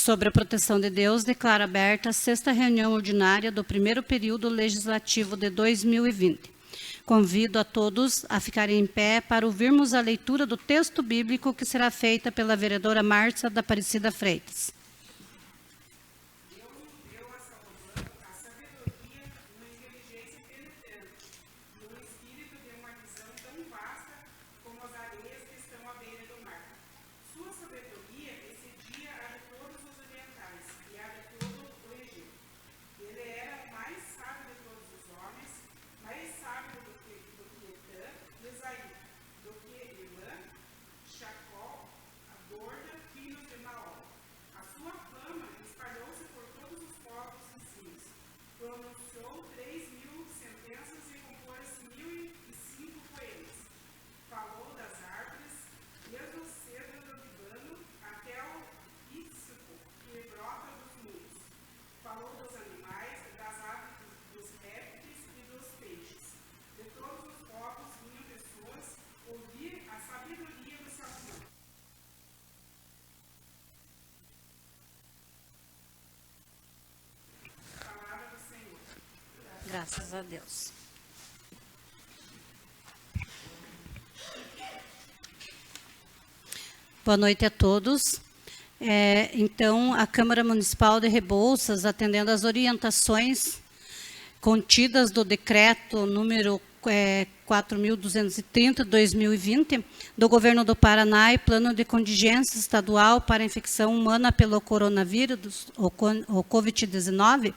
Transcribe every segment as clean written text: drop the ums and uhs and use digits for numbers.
sobre a proteção de Deus, declaro aberta a 6ª reunião ordinária do primeiro período legislativo de 2020. Convido a todos a ficarem em pé para ouvirmos a leitura do texto bíblico que será feita pela vereadora Márcia da Aparecida Freitas. Graças a Deus. Boa noite a todos. Então, a Câmara Municipal de Rebouças, atendendo às orientações contidas do decreto número 4.230/2020 do Governo do Paraná e Plano de Contingência Estadual para a Infecção Humana pelo Coronavírus, o Covid-19,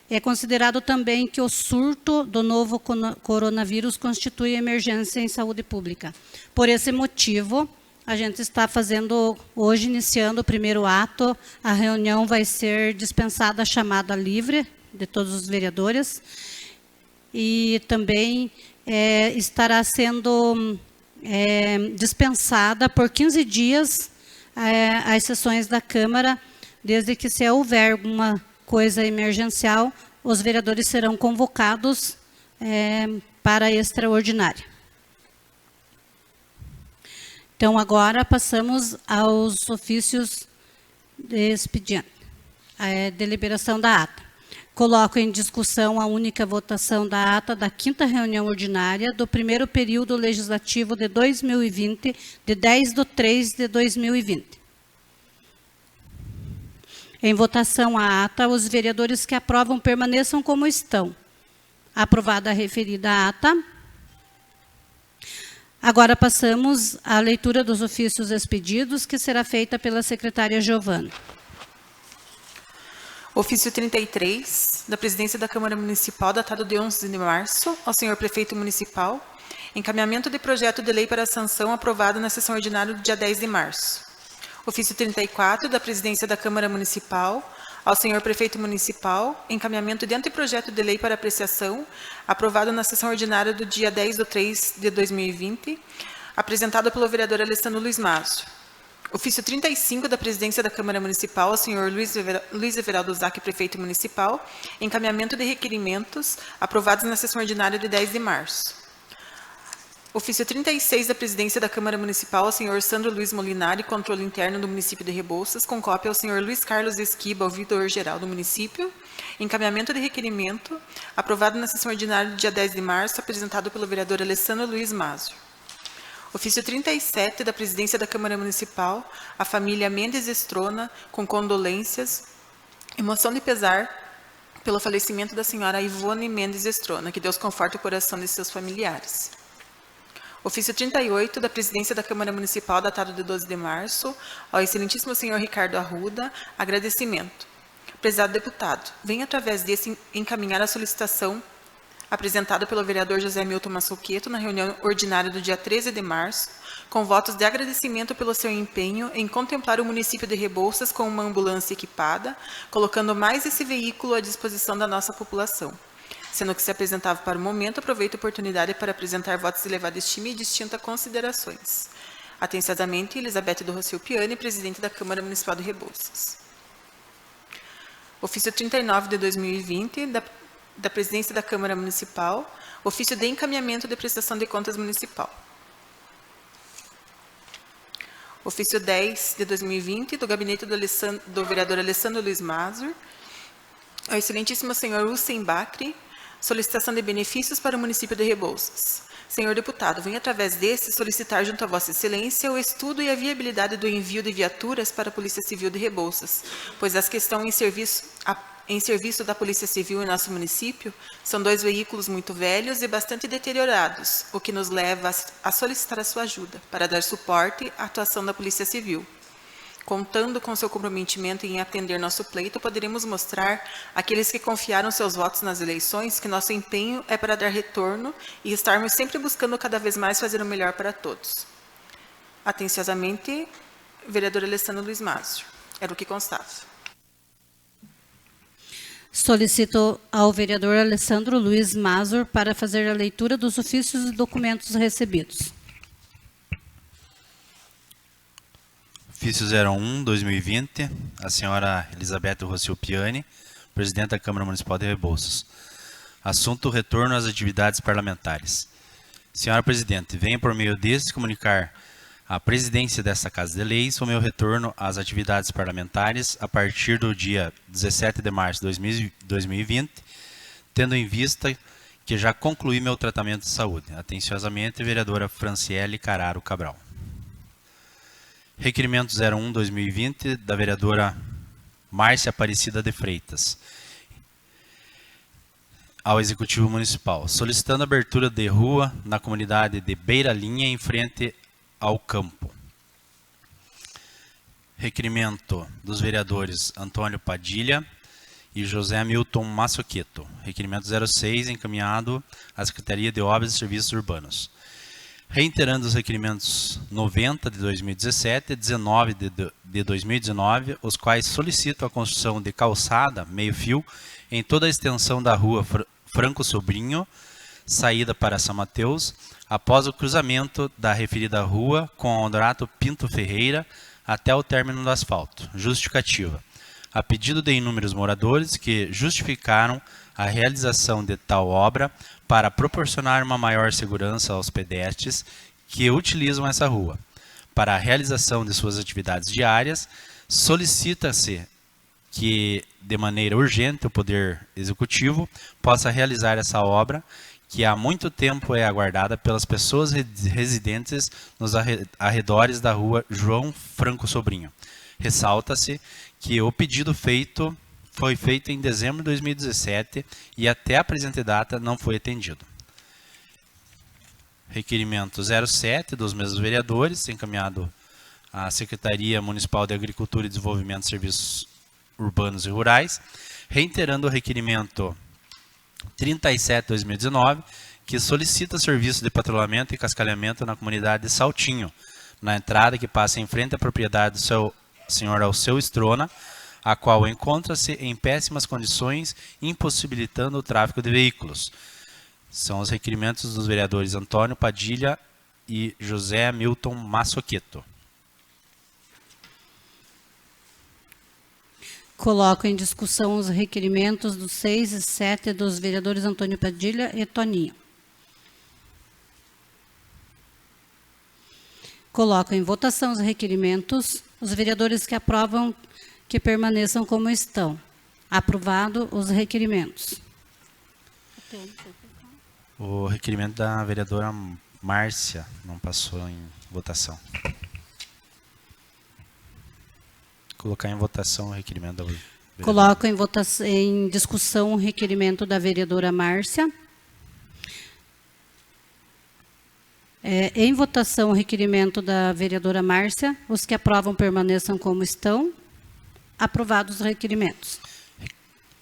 é considerado também que o surto do novo coronavírus constitui emergência em saúde pública. Por esse motivo, a gente está fazendo, hoje, iniciando o primeiro ato, a reunião vai ser dispensada a chamada livre de todos os vereadores e também estará sendo dispensada por 15 dias as sessões da Câmara, desde que se houver alguma coisa emergencial, os vereadores serão convocados para a extraordinária. Então, agora passamos aos ofícios de expediente. A deliberação da ata. Coloco em discussão a única votação da ata da 5ª reunião ordinária do primeiro período legislativo de 2020, de 10/3/2020. Em votação a ata, os vereadores que aprovam permaneçam como estão. Aprovada a referida ata. Agora passamos à leitura dos ofícios expedidos, que será feita pela secretária Giovana. Ofício 33, da Presidência da Câmara Municipal, datado de 11 de março, ao senhor Prefeito Municipal, encaminhamento de projeto de lei para sanção aprovado na sessão ordinária do dia 10 de março. Ofício 34, da Presidência da Câmara Municipal, ao senhor Prefeito Municipal, encaminhamento de anteprojeto de lei para apreciação, aprovado na sessão ordinária do dia 10/3/2020, apresentado pelo vereador Alessandro Luiz Mazo. Ofício 35, da Presidência da Câmara Municipal, ao senhor Luiz Everaldo Zac, Prefeito Municipal, encaminhamento de requerimentos, aprovados na sessão ordinária de 10 de março. Ofício 36, da Presidência da Câmara Municipal, ao senhor Sandro Luiz Molinari, Controle Interno do município de Rebouças, com cópia ao senhor Luiz Carlos Esquiba, ouvidor-geral do município. Encaminhamento de requerimento, aprovado na sessão ordinária do dia 10 de março, apresentado pelo vereador Alessandro Luiz Mazo. Ofício 37, da Presidência da Câmara Municipal, à família Mendes Estrona, com condolências, emoção de pesar pelo falecimento da senhora Ivone Mendes Estrona, que Deus conforte o coração de seus familiares. Ofício 38, da Presidência da Câmara Municipal, datado de 12 de março, ao excelentíssimo senhor Ricardo Arruda, agradecimento. Prezado deputado, venho através desse encaminhar a solicitação apresentada pelo vereador José Milton Massuqueto na reunião ordinária do dia 13 de março, com votos de agradecimento pelo seu empenho em contemplar o município de Rebouças com uma ambulância equipada, colocando mais esse veículo à disposição da nossa população. Sendo que se apresentava para o momento, aproveito a oportunidade para apresentar votos de elevada estima e distintas considerações. Atenciosamente, Elizabeth do Rocio Piani, presidente da Câmara Municipal de Rebouças. Ofício 39 de 2020, da Presidência da Câmara Municipal, ofício de encaminhamento de prestação de contas municipal. Ofício 10 de 2020, do gabinete do vereador Alessandro Luiz Mazur, ao excelentíssimo senhor Hussein Bakri, solicitação de benefícios para o município de Rebouças. Senhor deputado, venho através deste solicitar junto a Vossa Excelência o estudo e a viabilidade do envio de viaturas para a Polícia Civil de Rebouças, pois as que estão em serviço da Polícia Civil em nosso município são 2 veículos muito velhos e bastante deteriorados, o que nos leva a solicitar a sua ajuda para dar suporte à atuação da Polícia Civil. Contando com seu comprometimento em atender nosso pleito, poderemos mostrar àqueles que confiaram seus votos nas eleições que nosso empenho é para dar retorno e estarmos sempre buscando cada vez mais fazer o melhor para todos. Atenciosamente, vereador Alessandro Luiz Mazur. Era o que constava. Solicito ao vereador Alessandro Luiz Mazur para fazer a leitura dos ofícios e documentos recebidos. Ofício 01/2020, a senhora Elizabeth Rocio Piani, presidente da Câmara Municipal de Rebouças. Assunto: retorno às atividades parlamentares. Senhora presidente, venho por meio deste comunicar à presidência desta Casa de Leis o meu retorno às atividades parlamentares a partir do dia 17 de março de 2020, tendo em vista que já concluí meu tratamento de saúde. Atenciosamente, vereadora Franciele Cararo Cabral. Requerimento 01/2020, da vereadora Márcia Aparecida de Freitas, ao Executivo Municipal, solicitando a abertura de rua na comunidade de Beira Linha, em frente ao campo. Requerimento dos vereadores Antônio Padilha e José Hamilton Massoqueto. Requerimento 06, encaminhado à Secretaria de Obras e Serviços Urbanos. Reiterando os requerimentos 90 de 2017 e 19 de 2019, os quais solicitam a construção de calçada meio-fio em toda a extensão da rua Franco Sobrinho, saída para São Mateus, após o cruzamento da referida rua com a Honorato Pinto Ferreira até o término do asfalto. Justificativa: a pedido de inúmeros moradores que justificaram a realização de tal obra para proporcionar uma maior segurança aos pedestres que utilizam essa rua. Para a realização de suas atividades diárias, solicita-se que, de maneira urgente, o Poder Executivo possa realizar essa obra, que há muito tempo é aguardada pelas pessoas residentes nos arredores da rua João Franco Sobrinho. Ressalta-se que o pedido foi feito em dezembro de 2017 e até a presente data não foi atendido. Requerimento 07 dos mesmos vereadores, encaminhado à Secretaria Municipal de Agricultura e Desenvolvimento de Serviços Urbanos e Rurais, reiterando o requerimento 37/2019, que solicita serviço de patrulhamento e cascalhamento na comunidade de Saltinho, na entrada que passa em frente à propriedade do seu senhor Alceu Estrona, a qual encontra-se em péssimas condições, impossibilitando o tráfego de veículos. São os requerimentos dos vereadores Antônio Padilha e José Hamilton Massoqueto. Coloco em discussão os requerimentos dos 6 e 7 dos vereadores Antônio Padilha e Toninho. Coloco em votação os requerimentos. Os vereadores que aprovam, que permaneçam como estão. Aprovado os requerimentos. O requerimento da vereadora Márcia não passou em votação. Colocar em votação o requerimento da vereadora. Coloco em discussão o requerimento da vereadora Márcia. Em votação o requerimento da vereadora Márcia. Os que aprovam permaneçam como estão. Aprovados os requerimentos.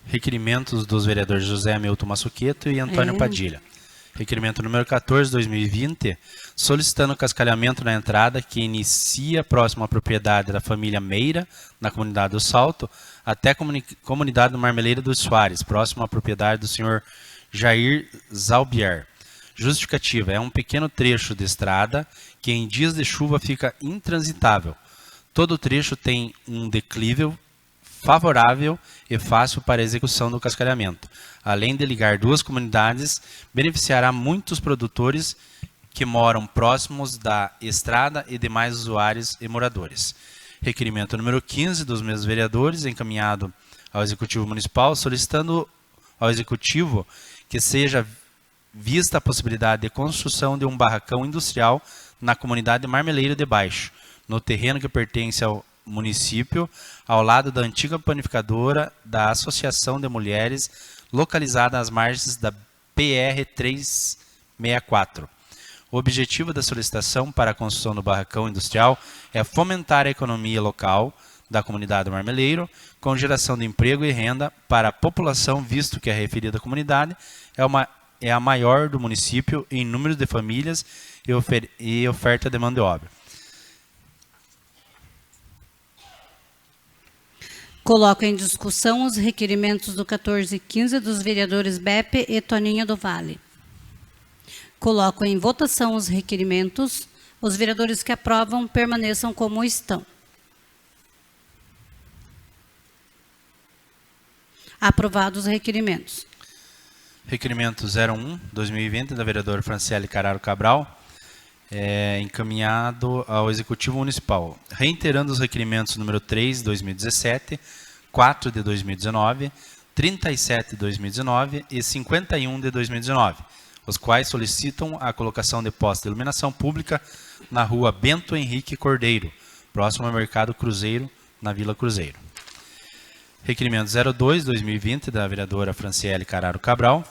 Requerimentos dos vereadores José Hamilton Massoqueto e Antônio Padilha. Requerimento número 14/2020, solicitando cascalhamento na entrada que inicia próximo à propriedade da família Meira, na comunidade do Salto, até a comunidade do Marmeleira dos Soares, próximo à propriedade do senhor Jair Zalbier. Justificativa: é um pequeno trecho de estrada que em dias de chuva fica intransitável. Todo o trecho tem um declive favorável e fácil para a execução do cascalhamento. Além de ligar duas comunidades, beneficiará muitos produtores que moram próximos da estrada e demais usuários e moradores. Requerimento número 15 dos mesmos vereadores, encaminhado ao Executivo Municipal, solicitando ao Executivo que seja vista a possibilidade de construção de um barracão industrial na comunidade Marmeleiro de Baixo, no terreno que pertence ao município, ao lado da antiga panificadora da Associação de Mulheres, localizada às margens da PR-364. O objetivo da solicitação para a construção do barracão industrial é fomentar a economia local da comunidade Marmeleiro, com geração de emprego e renda para a população, visto que a referida comunidade é a maior do município em número de famílias e oferta de mão de obra. Coloco em discussão os requerimentos do 14 e 15 dos vereadores Beppe e Toninho do Vale. Coloco em votação os requerimentos. Os vereadores que aprovam permaneçam como estão. Aprovados os requerimentos. Requerimento 01/2020 da vereadora Franciele Carraro Cabral, encaminhado ao Executivo Municipal, reiterando os requerimentos número 3 de 2017, 4 de 2019, 37 de 2019 e 51 de 2019, os quais solicitam a colocação de postes de iluminação pública na rua Bento Henrique Cordeiro, próximo ao Mercado Cruzeiro, na Vila Cruzeiro. Requerimento 02/2020 da vereadora Franciele Carraro Cabral.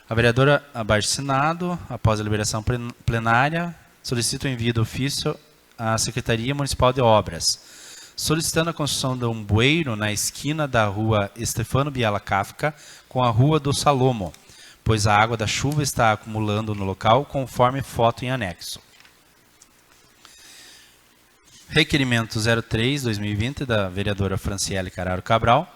A vereadora abaixo assinado, após a liberação plenária, solicita o envio de ofício à Secretaria Municipal de Obras, solicitando a construção de um bueiro na esquina da rua Estefano Biala Kafka com a rua do Salomo, pois a água da chuva está acumulando no local, conforme foto em anexo. Requerimento 03/2020 da vereadora Franciele Carraro Cabral,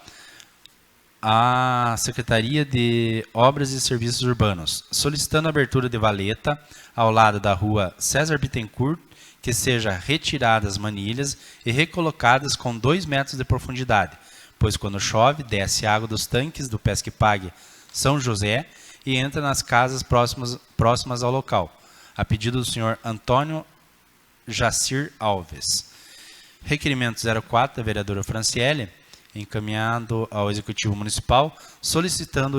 a Secretaria de Obras e Serviços Urbanos, solicitando a abertura de valeta ao lado da rua César Bittencourt, que seja retiradas manilhas e recolocadas com 2 metros de profundidade, pois quando chove, desce água dos tanques do Pesque Pague São José e entra nas casas próximas ao local, a pedido do senhor Antônio Jacir Alves. Requerimento 04 da vereadora Franciele, encaminhado ao Executivo Municipal, solicitando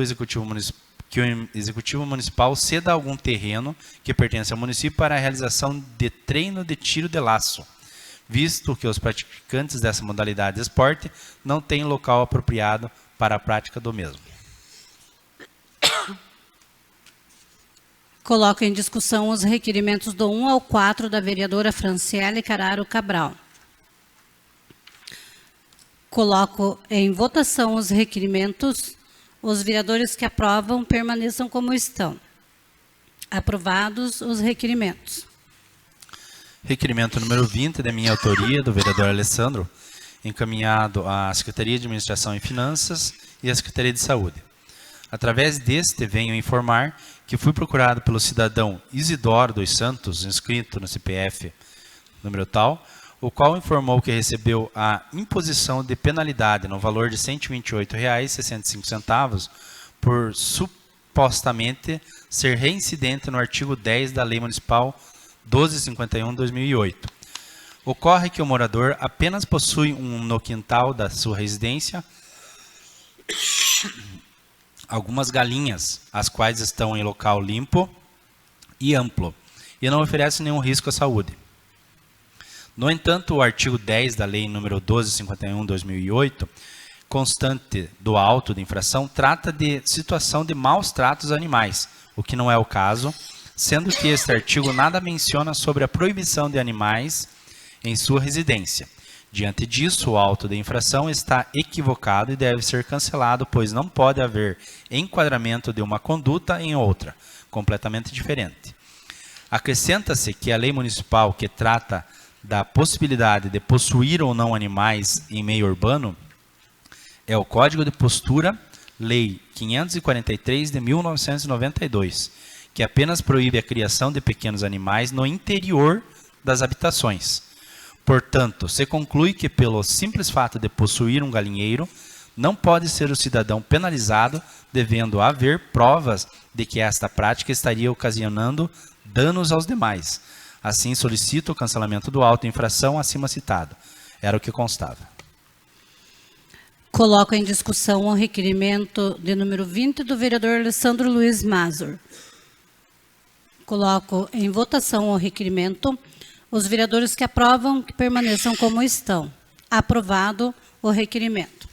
que o Executivo Municipal ceda algum terreno que pertence ao município para a realização de treino de tiro de laço, visto que os praticantes dessa modalidade de esporte não têm local apropriado para a prática do mesmo. Coloco em discussão os requerimentos do 1 ao 4 da vereadora Franciele Carraro Cabral. Coloco em votação os requerimentos. Os vereadores que aprovam permaneçam como estão. Aprovados os requerimentos. Requerimento número 20, da minha autoria, do vereador Alessandro, encaminhado à Secretaria de Administração e Finanças e à Secretaria de Saúde. Através deste, venho informar que fui procurado pelo cidadão Isidoro dos Santos, inscrito no CPF número tal, o qual informou que recebeu a imposição de penalidade no valor de R$ 128,65 por supostamente ser reincidente no artigo 10 da Lei Municipal 1251/2008. Ocorre que o morador apenas possui no quintal da sua residência algumas galinhas, as quais estão em local limpo e amplo, e não oferece nenhum risco à saúde. No entanto, o artigo 10 da Lei nº 1251/2008, constante do auto de infração, trata de situação de maus tratos a animais, o que não é o caso, sendo que este artigo nada menciona sobre a proibição de animais em sua residência. Diante disso, o auto de infração está equivocado e deve ser cancelado, pois não pode haver enquadramento de uma conduta em outra, completamente diferente. Acrescenta-se que a lei municipal que trata da possibilidade de possuir ou não animais em meio urbano é o Código de Postura, Lei 543 de 1992, que apenas proíbe a criação de pequenos animais no interior das habitações. Portanto, se conclui que pelo simples fato de possuir um galinheiro, não pode ser o cidadão penalizado, devendo haver provas de que esta prática estaria ocasionando danos aos demais. Assim, solicito o cancelamento do auto de infração acima citado. Era o que constava. Coloco em discussão o requerimento de número 20 do vereador Alessandro Luiz Mazur. Coloco em votação o requerimento. Os vereadores que aprovam, que permaneçam como estão. Aprovado o requerimento.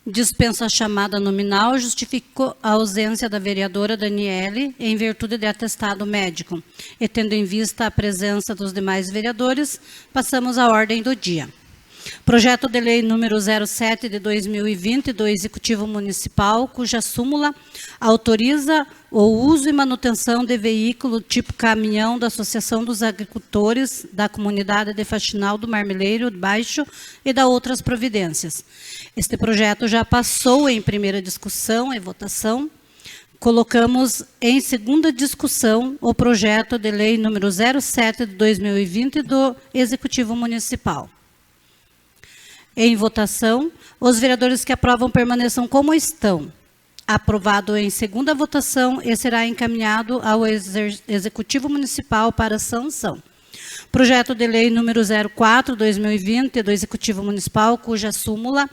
Dispensa a chamada nominal, justifico a ausência da vereadora Daniele em virtude de atestado médico. E tendo em vista a presença dos demais vereadores, passamos à ordem do dia. Projeto de lei número 07 de 2020 do Executivo Municipal, cuja súmula autoriza o uso e manutenção de veículo tipo caminhão da Associação dos Agricultores da Comunidade de Faxinal do Marmeleiro Baixo e da outras providências. Este projeto já passou em primeira discussão e votação. Colocamos em segunda discussão o projeto de lei número 07 de 2020 do Executivo Municipal. Em votação, os vereadores que aprovam permaneçam como estão. Aprovado em segunda votação e será encaminhado ao Executivo Municipal para sanção. Projeto de lei número 04/2020 do Executivo Municipal, cuja súmula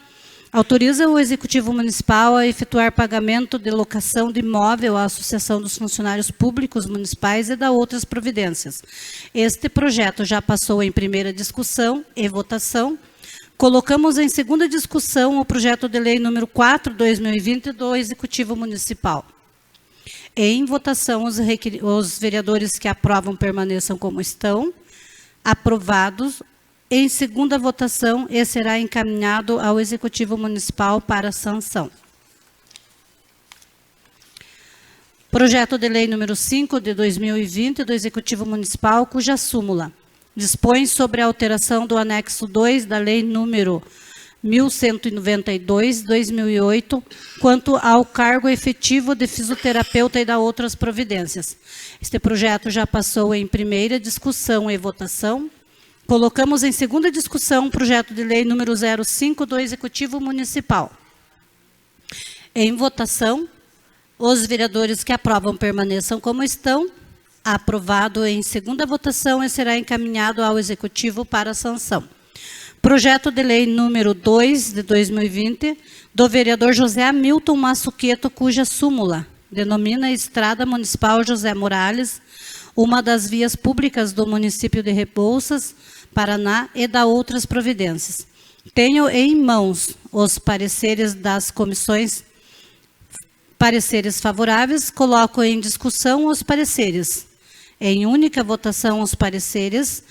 autoriza o Executivo Municipal a efetuar pagamento de locação de imóvel à Associação dos Funcionários Públicos Municipais e da outras providências. Este projeto já passou em primeira discussão e votação. Colocamos em segunda discussão o projeto de lei número 4/2020 do Executivo Municipal. Em votação, os vereadores que aprovam permaneçam como estão. Aprovados. Em segunda votação, e será encaminhado ao Executivo Municipal para sanção. Projeto de lei número 5 de 2020 do Executivo Municipal, cuja súmula dispõe sobre a alteração do anexo 2 da lei número 1192/2008, quanto ao cargo efetivo de fisioterapeuta e da outras providências. Este projeto já passou em primeira discussão e votação. Colocamos em segunda discussão o projeto de lei número 05 do Executivo Municipal. Em votação, os vereadores que aprovam permaneçam como estão. Aprovado em segunda votação e será encaminhado ao Executivo para sanção. Projeto de lei número 2 de 2020, do vereador José Hamilton Massuqueto, cuja súmula denomina Estrada Municipal José Morales, uma das vias públicas do município de Rebouças, Paraná, e da outras providências. Tenho em mãos os pareceres das comissões. Pareceres favoráveis, coloco em discussão os pareceres. Em única votação, os pareceres.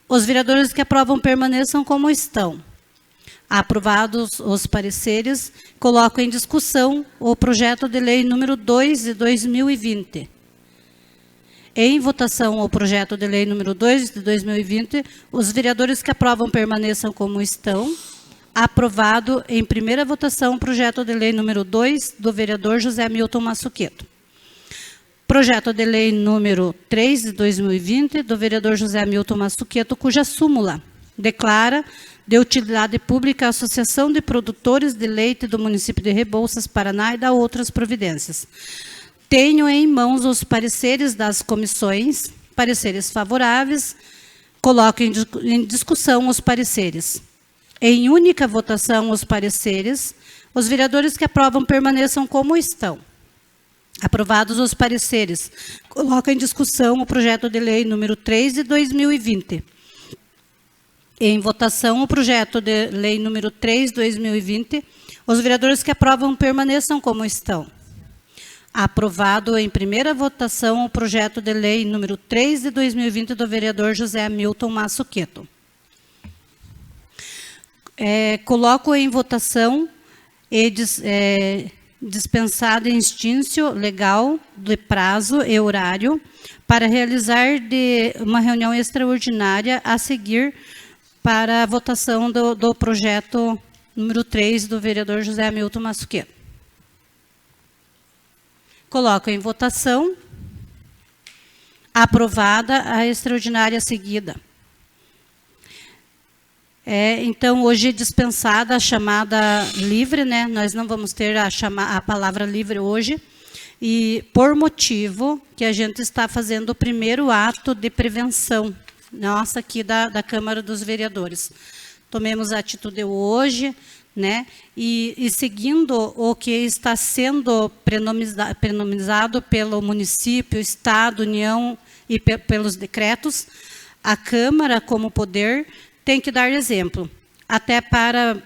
Os vereadores que aprovam permaneçam como estão. Aprovados os pareceres, coloco em discussão o projeto de lei número 2 de 2020. Em votação, o projeto de lei número 2 de 2020, os vereadores que aprovam permaneçam como estão. Aprovado em primeira votação o projeto de lei número 2 do vereador José Hamilton Massuqueto. Projeto de lei número 3 de 2020 do vereador José Hamilton Massuqueto, cuja súmula declara de utilidade pública a Associação de Produtores de Leite do município de Rebouças, Paraná, e da outras providências. Tenho em mãos os pareceres das comissões, pareceres favoráveis, coloco em discussão os pareceres. Em única votação, os pareceres. Os vereadores que aprovam permaneçam como estão. Aprovados os pareceres, coloco em discussão o projeto de lei número 3 de 2020. Em votação, o projeto de lei número 3 de 2020. Os vereadores que aprovam permaneçam como estão. Aprovado em primeira votação o projeto de lei número 3 de 2020 do vereador José Hamilton Massuqueto. Coloco em votação dispensado em extinção legal de prazo e horário para realizar uma reunião extraordinária a seguir para a votação do projeto número 3 do vereador José Hamilton Massuqueto. Coloco em votação. Aprovada a extraordinária seguida. Então, hoje é dispensada a chamada livre, né? Nós não vamos ter a palavra livre hoje, e por motivo que a gente está fazendo o primeiro ato de prevenção, nossa, aqui da Câmara dos Vereadores. Tomemos a atitude hoje, né? E seguindo o que está sendo prenomizado pelo município, Estado, União e pelos decretos, a Câmara, como poder, tem que dar exemplo, até para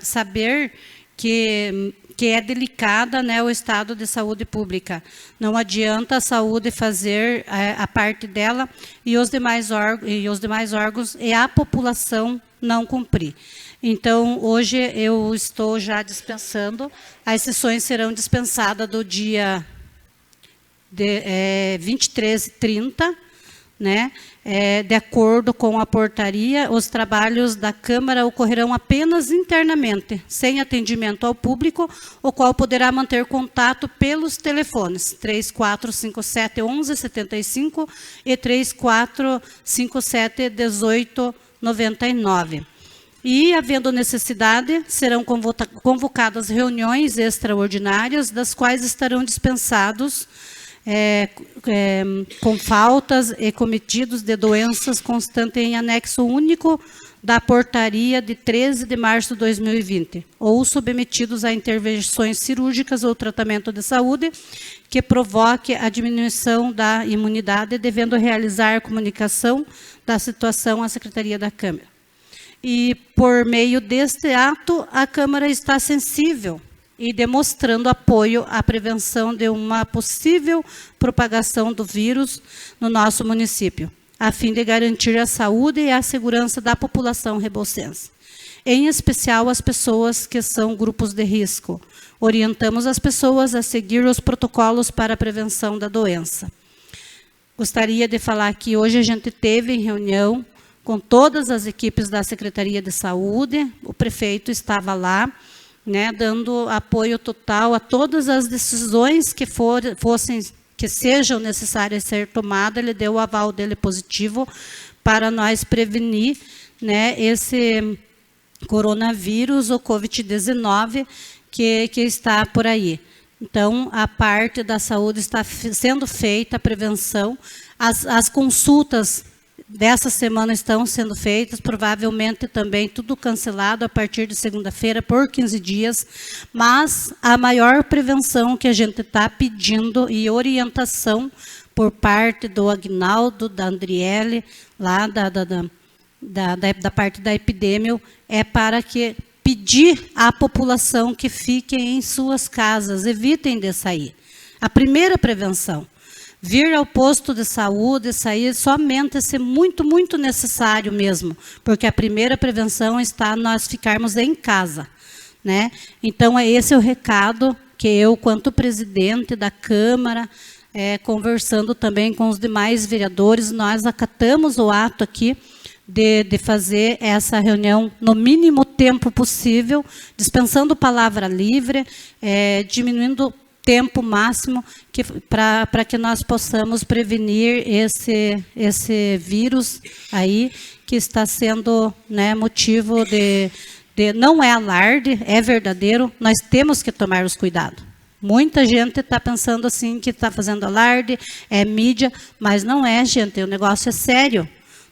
saber que é delicada, né, o estado de saúde pública. Não adianta a saúde fazer a parte dela e os demais órgãos e a população não cumprir. Então, hoje eu estou já dispensando, as sessões serão dispensadas do dia 23 e 30, né? De acordo com a portaria, os trabalhos da Câmara ocorrerão apenas internamente, sem atendimento ao público, o qual poderá manter contato pelos telefones 3457-1175 e 3457-1899. E, havendo necessidade, serão convocadas reuniões extraordinárias, das quais estarão dispensados com faltas e cometidos de doenças constantes em anexo único da portaria de 13 de março de 2020, ou submetidos a intervenções cirúrgicas ou tratamento de saúde que provoque a diminuição da imunidade, devendo realizar comunicação da situação à Secretaria da Câmara. E, por meio deste ato, a Câmara está sensível e demonstrando apoio à prevenção de uma possível propagação do vírus no nosso município, a fim de garantir a saúde e a segurança da população rebouçense, em especial as pessoas que são grupos de risco. Orientamos as pessoas a seguir os protocolos para a prevenção da doença. Gostaria de falar que hoje a gente teve em reunião com todas as equipes da Secretaria de Saúde, o prefeito estava lá, né, dando apoio total a todas as decisões que sejam necessárias ser tomadas. Ele deu o aval dele positivo para nós prevenir, né, esse coronavírus, o Covid-19, que está por aí. Então, a parte da saúde está sendo feita, a prevenção, as consultas dessa semana estão sendo feitas, provavelmente também tudo cancelado a partir de segunda-feira por 15 dias, mas a maior prevenção que a gente está pedindo e orientação por parte do Agnaldo, da Andriele, lá da parte da epidemia, é para que pedir à população que fiquem em suas casas, evitem de sair. A primeira prevenção. Vir ao posto de saúde, sair somente se muito, muito necessário mesmo, porque a primeira prevenção está nós ficarmos em casa, né? Então, é esse o recado que eu, quanto presidente da Câmara, conversando também com os demais vereadores, nós acatamos o ato aqui de fazer essa reunião no mínimo tempo possível, dispensando palavra livre, diminuindo tempo máximo para que nós possamos prevenir esse vírus aí, que está sendo, né, motivo de não é alarde, é verdadeiro, nós temos que tomar os cuidados. Muita gente está pensando assim, que está fazendo alarde, é mídia, mas não é, gente, o negócio é sério.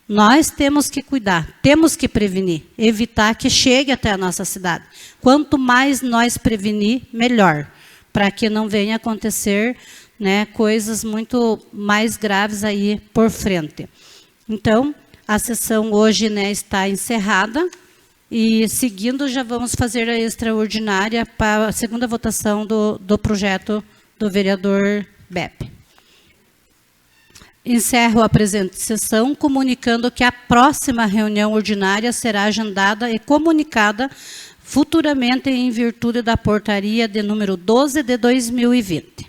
Nós temos que cuidar, temos que prevenir, evitar que chegue até a nossa cidade. Quanto mais nós prevenir, melhor, para que não venha acontecer, né, coisas muito mais graves aí por frente. Então, a sessão hoje, né, está encerrada, e seguindo já vamos fazer a extraordinária para a segunda votação do projeto do vereador Beppe. Encerro a presente sessão, comunicando que a próxima reunião ordinária será agendada e comunicada futuramente em virtude da portaria de número 12 de 2020.